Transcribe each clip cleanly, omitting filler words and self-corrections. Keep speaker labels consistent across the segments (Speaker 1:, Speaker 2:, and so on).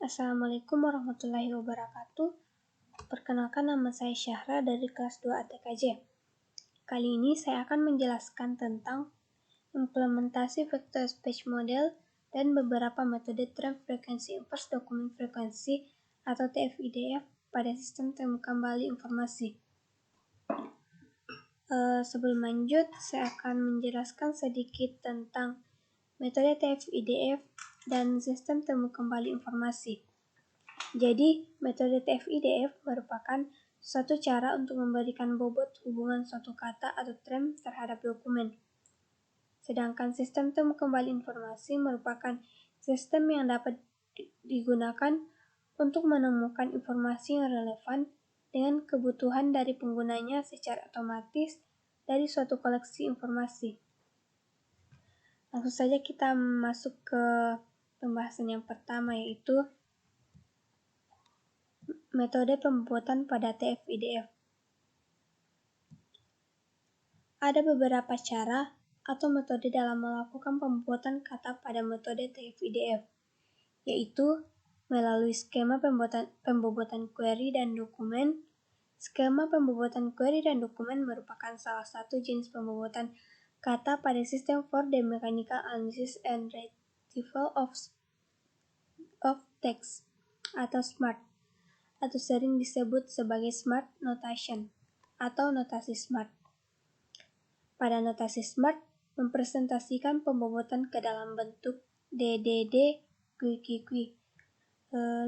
Speaker 1: Assalamualaikum warahmatullahi wabarakatuh. Perkenalkan, nama saya Syahra dari kelas 2 ATKJ. Kali ini saya akan menjelaskan tentang implementasi vector speech model dan beberapa metode Time Frequency Inverse Document Frequency atau TF-IDF pada sistem temu kembali informasi. Sebelum lanjut, saya akan menjelaskan sedikit tentang metode TF-IDF dan sistem temu kembali informasi. Jadi, metode TF-IDF merupakan suatu cara untuk memberikan bobot hubungan suatu kata atau term terhadap dokumen. Sedangkan sistem temu kembali informasi merupakan sistem yang dapat digunakan untuk menemukan informasi yang relevan dengan kebutuhan dari penggunanya secara otomatis dari suatu koleksi informasi. Langsung saja kita masuk ke pembahasan yang pertama, yaitu metode pembuatan pada TF-IDF. Ada beberapa cara atau metode dalam melakukan pembuatan kata pada metode TF-IDF, yaitu melalui skema pembobotan query dan dokumen. Skema pembobotan query dan dokumen merupakan salah satu jenis pembobotan kata pada sistem for the mechanical analysis and retrieval of text atau SMART, atau sering disebut sebagai SMART notation atau notasi SMART. Pada notasi SMART mempresentasikan pembobotan ke dalam bentuk DDD QQQ.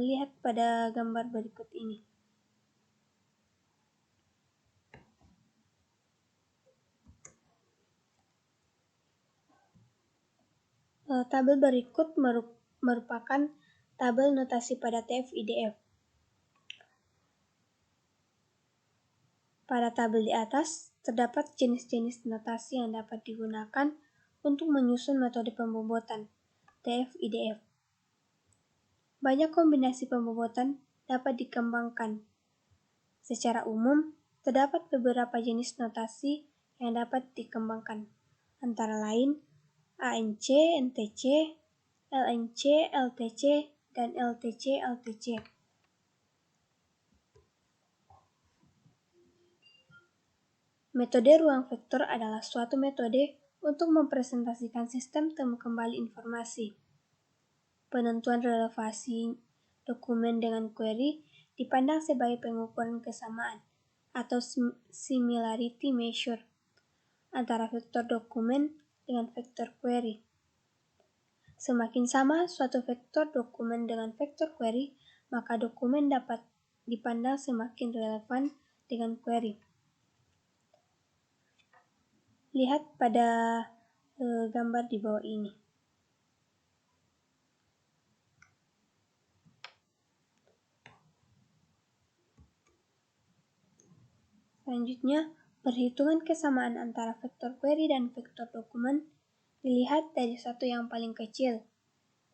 Speaker 1: Lihat pada gambar berikut ini. Tabel berikut merupakan tabel notasi pada TF-IDF. Pada tabel di atas, terdapat jenis-jenis notasi yang dapat digunakan untuk menyusun metode pembobotan TF-IDF. Banyak kombinasi pembobotan dapat dikembangkan. Secara umum, terdapat beberapa jenis notasi yang dapat dikembangkan, antara lain ANC, NTC, LNC, LTC, dan LTC, LTC. Metode ruang vektor adalah suatu metode untuk mempresentasikan sistem temu kembali informasi. Penentuan relevansi dokumen dengan query dipandang sebagai pengukuran kesamaan atau similarity measure antara vektor dokumen dengan vektor query. Semakin sama suatu vektor dokumen dengan vektor query, maka dokumen dapat dipandang semakin relevan dengan query. Lihat pada gambar di bawah ini. Selanjutnya, perhitungan kesamaan antara vektor query dan vektor dokumen dilihat dari satu yang paling kecil.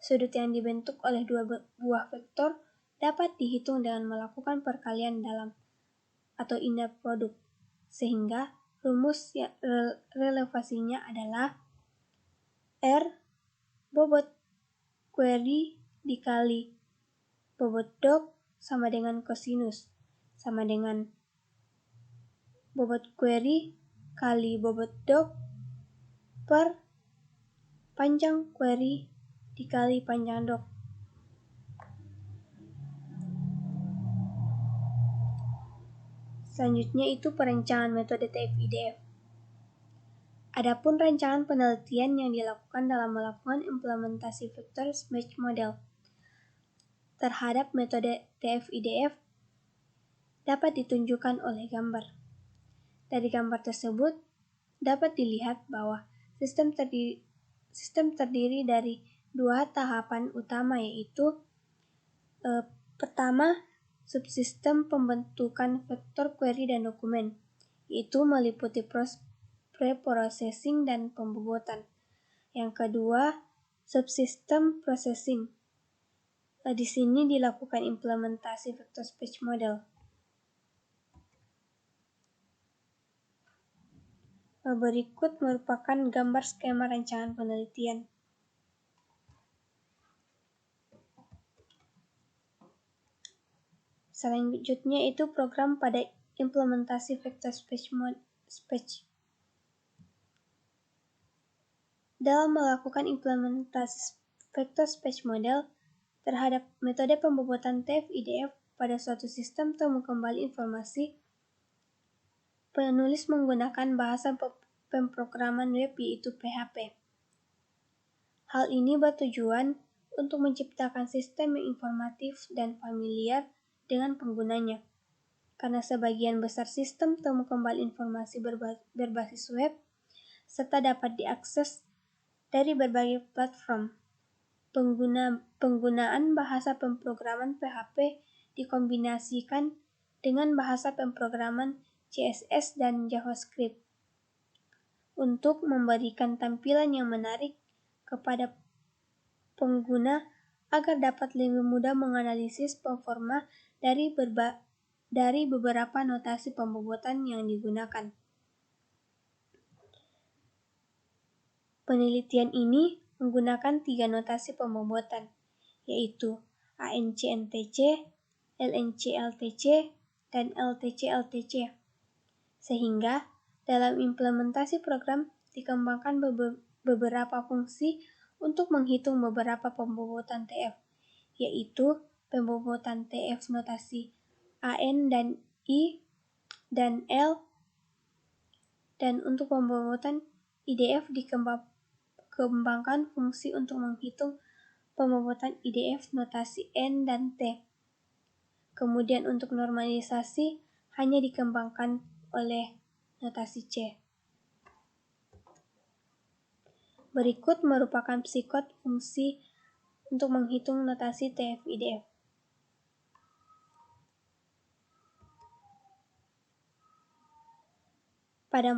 Speaker 1: Sudut yang dibentuk oleh dua buah vektor dapat dihitung dengan melakukan perkalian dalam atau inner product, sehingga rumus relevansinya adalah R bobot query dikali bobot doc sama dengan kosinus, sama dengan bobot query kali bobot doc per panjang query dikali panjang doc. Selanjutnya itu perencangan metode TF-IDF. Adapun rancangan penelitian yang dilakukan dalam melakukan implementasi vector speech model terhadap metode TF-IDF dapat ditunjukkan oleh gambar. Dari gambar tersebut dapat dilihat bahwa sistem terdiri dari dua tahapan utama, yaitu pertama, subsistem pembentukan vektor query dan dokumen, yaitu meliputi pre-processing dan pembobotan. Yang kedua, subsistem processing. Di sini dilakukan implementasi vector speech model. Berikut merupakan gambar skema rancangan penelitian. Selanjutnya itu program pada implementasi vector space. Dalam melakukan implementasi vector space model terhadap metode pembobotan TF-IDF pada suatu sistem temu kembali informasi, penulis menggunakan bahasa pemrograman web yaitu PHP. Hal ini bertujuan untuk menciptakan sistem yang informatif dan familiar dengan penggunanya. Karena sebagian besar sistem temu kembali informasi berbasis web serta dapat diakses dari berbagai platform. Penggunaan bahasa pemrograman PHP dikombinasikan dengan bahasa pemrograman CSS dan JavaScript untuk memberikan tampilan yang menarik kepada pengguna agar dapat lebih mudah menganalisis performa dari beberapa notasi pembobotan yang digunakan. Penelitian ini menggunakan 3 notasi pembobotan, yaitu ANCNTC, LNCLTC, dan LTCLTC. Sehingga dalam implementasi program dikembangkan beberapa fungsi untuk menghitung beberapa pembobotan TF, yaitu pembobotan TF notasi AN dan I dan L, dan untuk pembobotan IDF dikembangkan fungsi untuk menghitung pembobotan IDF notasi N dan T. Kemudian untuk normalisasi hanya dikembangkan oleh notasi C. Berikut merupakan psikot fungsi untuk menghitung notasi TF-IDF. Pada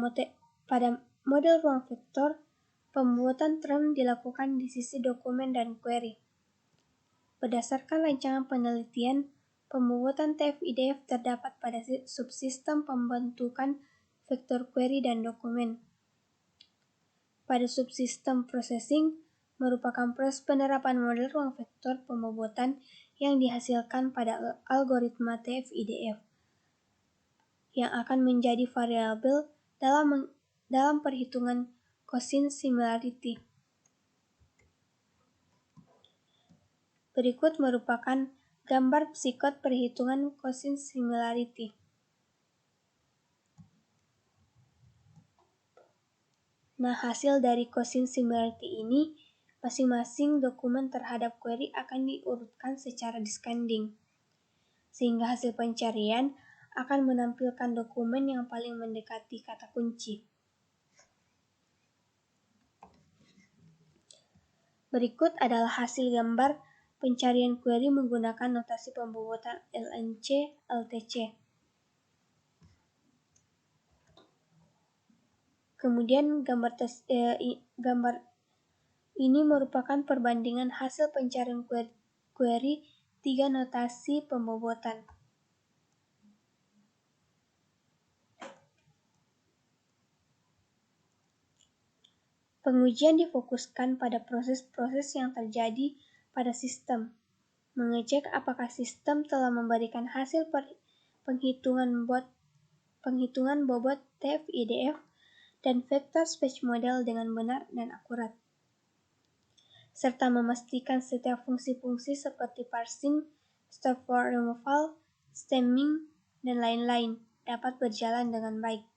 Speaker 1: model ruang vektor, pembuatan term dilakukan di sisi dokumen dan query. Berdasarkan rancangan penelitian, pembuatan TF-IDF terdapat pada subsistem pembentukan vektor query dan dokumen. Pada subsistem processing, merupakan proses penerapan model ruang vektor pembobotan yang dihasilkan pada algoritma TF-IDF yang akan menjadi variabel dalam perhitungan cosine similarity. Berikut merupakan gambar psikot perhitungan cosine similarity. Nah, hasil dari cosine similarity ini, masing-masing dokumen terhadap query akan diurutkan secara descending, sehingga hasil pencarian akan menampilkan dokumen yang paling mendekati kata kunci. Berikut adalah hasil gambar pencarian query menggunakan notasi pembobotan LNC, LTC. Kemudian gambar ini merupakan perbandingan hasil pencarian query 3 notasi pembobotan. Pengujian difokuskan pada proses-proses yang terjadi pada sistem, mengecek apakah sistem telah memberikan hasil penghitungan bobot TF-IDF dan vector space model dengan benar dan akurat, serta memastikan setiap fungsi-fungsi seperti parsing, stop for removal, stemming, dan lain-lain dapat berjalan dengan baik.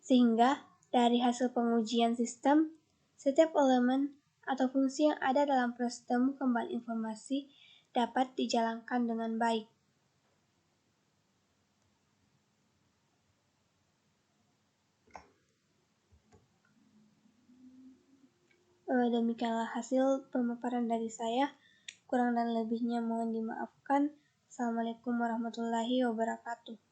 Speaker 1: Sehingga dari hasil pengujian sistem, setiap elemen atau fungsi yang ada dalam proses temu kembali informasi dapat dijalankan dengan baik. Demikianlah hasil pemaparan dari saya. Kurang dan lebihnya mohon dimaafkan. Assalamualaikum warahmatullahi wabarakatuh.